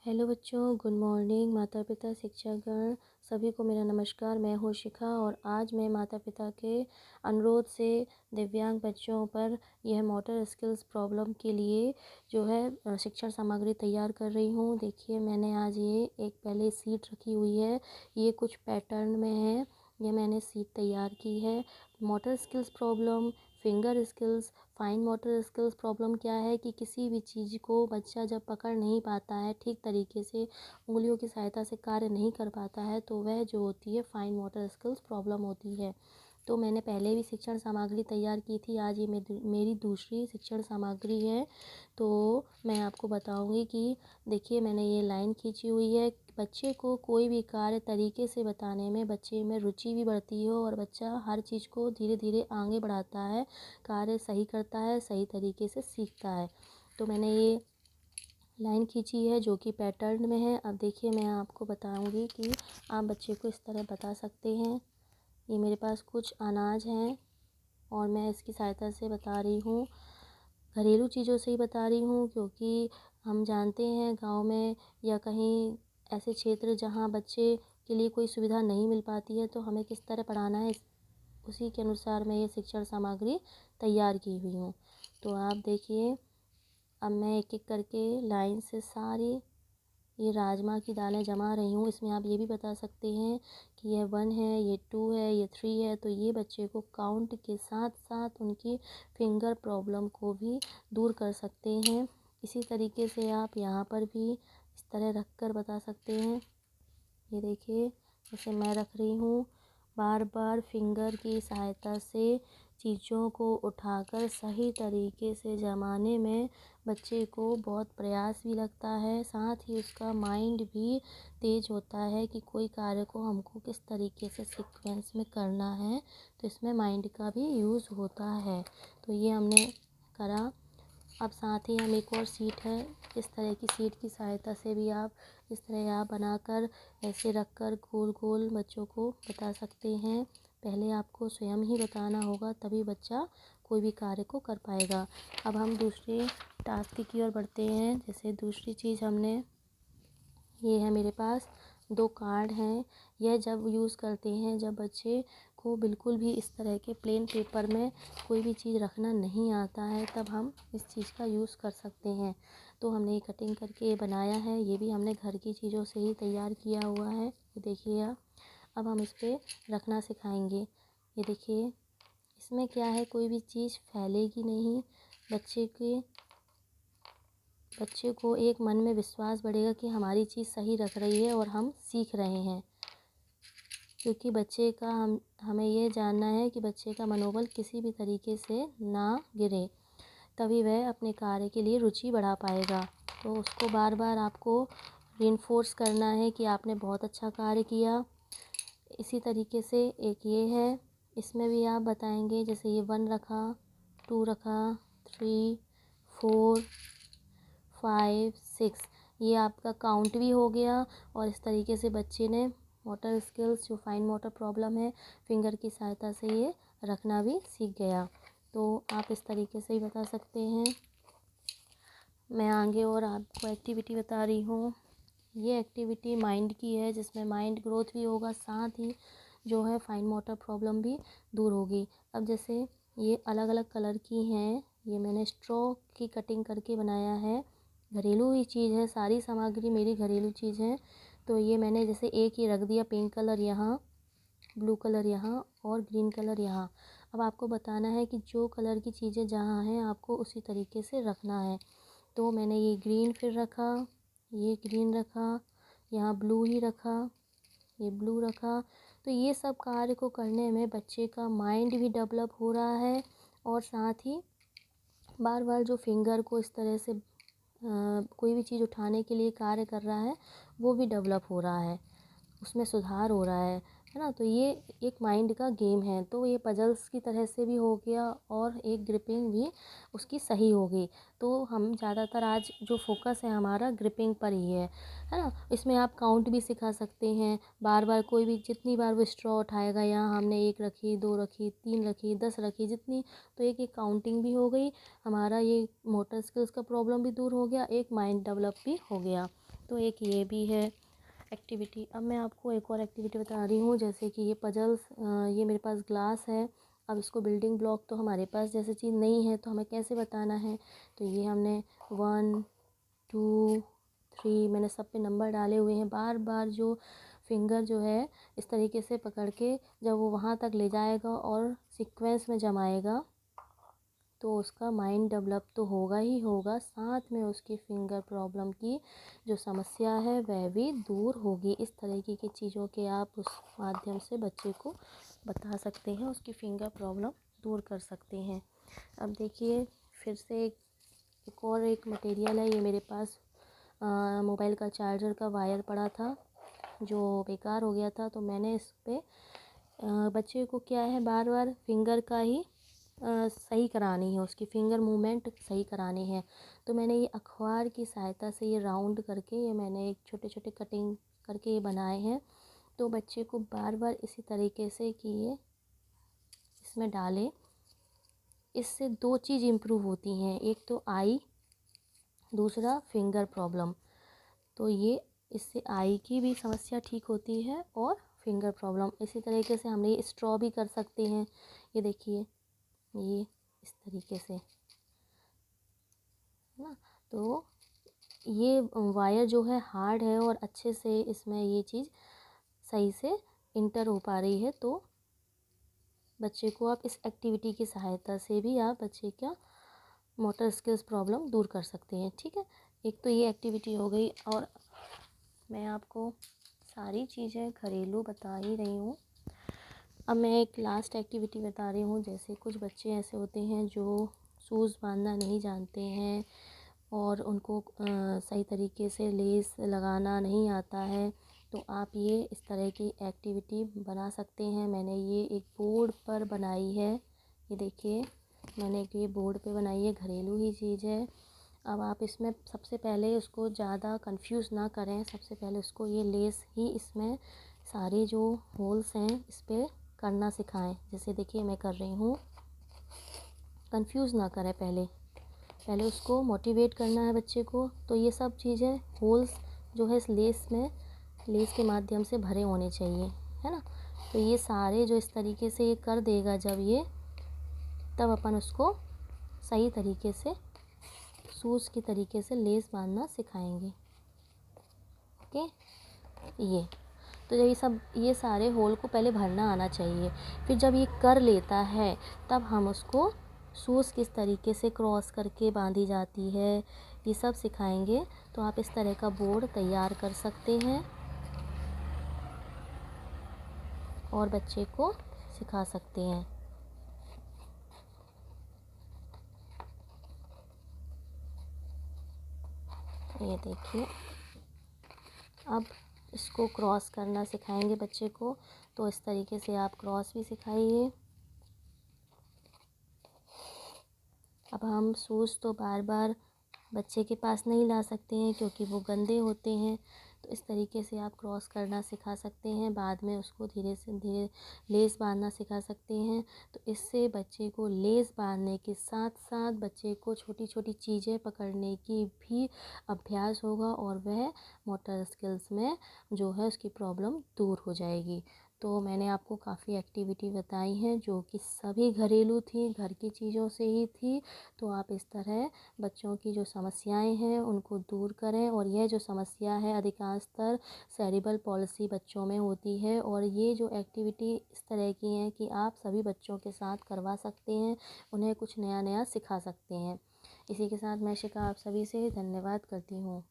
Hello बच्चों, good morning. माता पिता शिक्षकगण सभी को मेरा नमस्कार। मैं हूँ शिखा और आज मैं माता पिता के अनुरोध से दिव्यांग बच्चों पर यह मोटर स्किल्स प्रॉब्लम के लिए जो है शिक्षण सामग्री तैयार कर रही हूँ। देखिए, मैंने आज ये एक पहले सीट रखी हुई है, ये कुछ पैटर्न में है। ये मैंने सीट तैयार की है। Motor skills problem, finger skills, fine motor skills problem क्या है कि किसी भी चीज़ को बच्चा जब पकड़ नहीं पाता है, ठीक तरीके से उंगलियों की सहायता से कार्य नहीं कर पाता है, तो वह जो होती है फाइन मोटर स्किल्स प्रॉब्लम होती है। तो मैंने पहले भी शिक्षण सामग्री तैयार की थी, आज ये मेरी दूसरी शिक्षण सामग्री है। तो मैं आपको बताऊंगी कि देखिए, मैंने ये लाइन खींची हुई है। बच्चे को कोई भी कार्य तरीके से बताने में बच्चे में रुचि भी बढ़ती है और बच्चा हर चीज़ को धीरे धीरे आगे बढ़ाता है, कार्य सही करता है, सही तरीके से सीखता है। तो मैंने ये लाइन खींची है जो कि पैटर्न में है। अब देखिए, मैं आपको बताऊंगी कि आप बच्चे को इस तरह बता सकते हैं। ये मेरे पास कुछ अनाज हैं और मैं इसकी सहायता से बता रही हूँ, घरेलू चीज़ों से ही बता रही हूँ, क्योंकि हम जानते हैं गांव में या कहीं ऐसे क्षेत्र जहाँ बच्चे के लिए कोई सुविधा नहीं मिल पाती है, तो हमें किस तरह पढ़ाना है उसी के अनुसार मैं ये शिक्षण सामग्री तैयार की हुई हूँ। तो आप देखिए, अब मैं एक एक करके लाइन से सारी ये राजमा की दालें जमा रही हूँ। इसमें आप ये भी बता सकते हैं कि ये 1 है, ये 2 है, ये 3 है। तो ये बच्चे को काउंट के साथ साथ उनकी फिंगर प्रॉब्लम को भी दूर कर सकते हैं। इसी तरीके से आप यहाँ पर भी इस तरह रख कर बता सकते हैं। ये देखिए, जैसे मैं रख रही हूँ, बार बार फिंगर की सहायता से चीज़ों को उठाकर सही तरीके से जमाने में बच्चे को बहुत प्रयास भी लगता है, साथ ही उसका माइंड भी तेज होता है कि कोई कार्य को हमको किस तरीके से सीक्वेंस में करना है। तो इसमें माइंड का भी यूज़ होता है। तो ये हमने करा। अब साथ ही हम एक और सीट है, इस तरह की सीट की सहायता से भी आप इस तरह आप बनाकर ऐसे रखकर गोल गोल बच्चों को बता सकते हैं। पहले आपको स्वयं ही बताना होगा, तभी बच्चा कोई भी कार्य को कर पाएगा। अब हम दूसरे टास्क की ओर बढ़ते हैं। जैसे दूसरी चीज़ हमने, ये है मेरे पास 2 कार्ड हैं। यह जब यूज़ करते हैं जब बच्चे को बिल्कुल भी इस तरह के प्लेन पेपर में कोई भी चीज़ रखना नहीं आता है, तब हम इस चीज़ का यूज़ कर सकते हैं। तो हमने ये कटिंग करके ये बनाया है, ये भी हमने घर की चीज़ों से ही तैयार किया हुआ है। ये देखिए आप। अब हम इस पर रखना सिखाएंगे। ये देखिए, इसमें क्या है, कोई भी चीज़ फैलेगी नहीं। बच्चे को एक मन में विश्वास बढ़ेगा कि हमारी चीज़ सही रख रही है और हम सीख रहे हैं, क्योंकि बच्चे का हमें ये जानना है कि बच्चे का मनोबल किसी भी तरीके से ना गिरे, तभी वह अपने कार्य के लिए रुचि बढ़ा पाएगा। तो उसको बार बार आपको रिइंफोर्स करना है कि आपने बहुत अच्छा कार्य किया। इसी तरीके से एक ये है, इसमें भी आप बताएंगे। जैसे ये 1 रखा, 2 रखा, 3, 4, 5, 6, ये आपका काउंट भी हो गया। और इस तरीके से बच्चे ने मोटर स्किल्स, जो फाइन मोटर प्रॉब्लम है, फिंगर की सहायता से ये रखना भी सीख गया। तो आप इस तरीके से ही बता सकते हैं। मैं आगे और आपको एक्टिविटी बता रही हूँ। ये एक्टिविटी माइंड की है, जिसमें माइंड ग्रोथ भी होगा, साथ ही जो है फाइन मोटर प्रॉब्लम भी दूर होगी। अब जैसे ये अलग अलग कलर की हैं, ये मैंने स्ट्रॉ की कटिंग करके बनाया है। घरेलू ही चीज़ है, सारी सामग्री मेरी घरेलू चीज़ है। तो ये मैंने जैसे एक ही रख दिया, पिंक कलर यहाँ, ब्लू कलर यहाँ और ग्रीन कलर यहाँ। अब आपको बताना है कि जो कलर की चीज़ें जहाँ हैं आपको उसी तरीके से रखना है। तो मैंने ये ग्रीन फिर रखा, ये ग्रीन रखा, यहाँ ब्लू ही रखा, ये ब्लू रखा। तो ये सब कार्य को करने में बच्चे का माइंड भी डेवलप हो रहा है और साथ ही बार बार जो फिंगर को इस तरह से कोई भी चीज़ उठाने के लिए कार्य कर रहा है, वो भी डेवलप हो रहा है, उसमें सुधार हो रहा है ना। तो ये एक माइंड का गेम है। तो ये पजल्स की तरह से भी हो गया और एक ग्रिपिंग भी उसकी सही हो गई। तो हम ज़्यादातर आज जो फोकस है हमारा ग्रिपिंग पर ही है ना। इसमें आप काउंट भी सिखा सकते हैं, बार बार कोई भी जितनी बार वो स्ट्रॉ उठाएगा, यहाँ हमने 1 रखी, 2 रखी, 3 रखी, 10 रखी, जितनी, तो एक काउंटिंग भी हो गई हमारा। ये मोटर स्किल्स का प्रॉब्लम भी दूर हो गया, एक माइंड डेवलप भी हो गया। तो एक ये भी है एक्टिविटी। अब मैं आपको एक और एक्टिविटी बता रही हूँ, जैसे कि ये पजल्स, ये मेरे पास ग्लास है। अब इसको बिल्डिंग ब्लॉक तो हमारे पास जैसे चीज़ नहीं है, तो हमें कैसे बताना है। तो ये हमने 1 2 3 मैंने सब पे नंबर डाले हुए हैं। बार बार जो फिंगर जो है इस तरीके से पकड़ के जब वो वहाँ तक ले जाएगा और सीक्वेंस में जमाएगा, तो उसका माइंड डेवलप तो होगा ही होगा, साथ में उसकी फिंगर प्रॉब्लम की जो समस्या है वह भी दूर होगी। इस तरीके की चीज़ों के आप उस माध्यम से बच्चे को बता सकते हैं, उसकी फिंगर प्रॉब्लम दूर कर सकते हैं। अब देखिए फिर से एक और एक मटेरियल है। ये मेरे पास मोबाइल का चार्जर का वायर पड़ा था जो बेकार हो गया था, तो मैंने इस पे बच्चे को क्या है बार बार फिंगर का ही सही करानी है, उसकी फिंगर मूवमेंट सही करानी है। तो मैंने ये अखबार की सहायता से ये राउंड करके ये मैंने एक छोटे छोटे कटिंग करके ये बनाए हैं। तो बच्चे को बार बार इसी तरीके से कि ये इसमें डालें, इससे 2 चीज़ इम्प्रूव होती हैं, एक तो आई, दूसरा फिंगर प्रॉब्लम। तो ये इससे आई की भी समस्या ठीक होती है और फिंगर प्रॉब्लम। इसी तरीके से हम ये स्ट्रॉ भी कर सकते हैं। ये देखिए ये इस तरीके से है ना। तो ये वायर जो है हार्ड है और अच्छे से इसमें ये चीज़ सही से इंटर हो पा रही है। तो बच्चे को आप इस एक्टिविटी की सहायता से भी आप बच्चे का मोटर स्किल्स प्रॉब्लम दूर कर सकते हैं। ठीक है, एक तो ये एक्टिविटी हो गई, और मैं आपको सारी चीज़ें घरेलू बता ही रही हूँ। अब मैं एक लास्ट एक्टिविटी बता रही हूँ। जैसे कुछ बच्चे ऐसे होते हैं जो शूज़ बांधना नहीं जानते हैं और उनको सही तरीके से लेस लगाना नहीं आता है, तो आप ये इस तरह की एक्टिविटी बना सकते हैं। मैंने ये एक बोर्ड पर बनाई है, ये देखिए मैंने एक ये बोर्ड पे बनाई है, घरेलू ही चीज़ है। अब आप इसमें सबसे पहले उसको ज़्यादा कंफ्यूज ना करें, सबसे पहले उसको ये लेस ही इसमें सारे जो होल्स हैं इस पर करना सिखाएं। जैसे देखिए मैं कर रही हूँ, कंफ्यूज ना करें, पहले उसको मोटिवेट करना है बच्चे को। तो ये सब चीज़ें होल्स जो है इस लेस में, लेस के माध्यम से भरे होने चाहिए, है ना। तो ये सारे जो इस तरीके से ये कर देगा जब ये, तब अपन उसको सही तरीके से शूज़ की तरीके से लेस बांधना सिखाएंगे। ओके, ये तो जब ये सारे होल को पहले भरना आना चाहिए। फिर जब ये कर लेता है तब हम उसको शूज़ किस तरीके से क्रॉस करके बांधी जाती है ये सब सिखाएंगे। तो आप इस तरह का बोर्ड तैयार कर सकते हैं और बच्चे को सिखा सकते हैं। ये देखिए, अब इसको क्रॉस करना सिखाएंगे बच्चे को। तो इस तरीके से आप क्रॉस भी सिखाइए। अब हम शूज़ तो बार बार बच्चे के पास नहीं ला सकते हैं क्योंकि वो गंदे होते हैं। तो इस तरीके से आप क्रॉस करना सिखा सकते हैं, बाद में उसको धीरे से धीरे लेस बांधना सिखा सकते हैं। तो इससे बच्चे को लेस बांधने के साथ साथ बच्चे को छोटी छोटी चीज़ें पकड़ने की भी अभ्यास होगा और वह मोटर स्किल्स में जो है उसकी प्रॉब्लम दूर हो जाएगी। तो मैंने आपको काफ़ी एक्टिविटी बताई हैं जो कि सभी घरेलू थी, घर की चीज़ों से ही थी। तो आप इस तरह बच्चों की जो समस्याएं हैं उनको दूर करें। और यह जो समस्या है अधिकांशतर सेरिब्रल पॉलिसी बच्चों में होती है, और ये जो एक्टिविटी इस तरह की हैं कि आप सभी बच्चों के साथ करवा सकते हैं, उन्हें कुछ नया नया सिखा सकते हैं। इसी के साथ मैं शिखा आप सभी से धन्यवाद करती हूँ।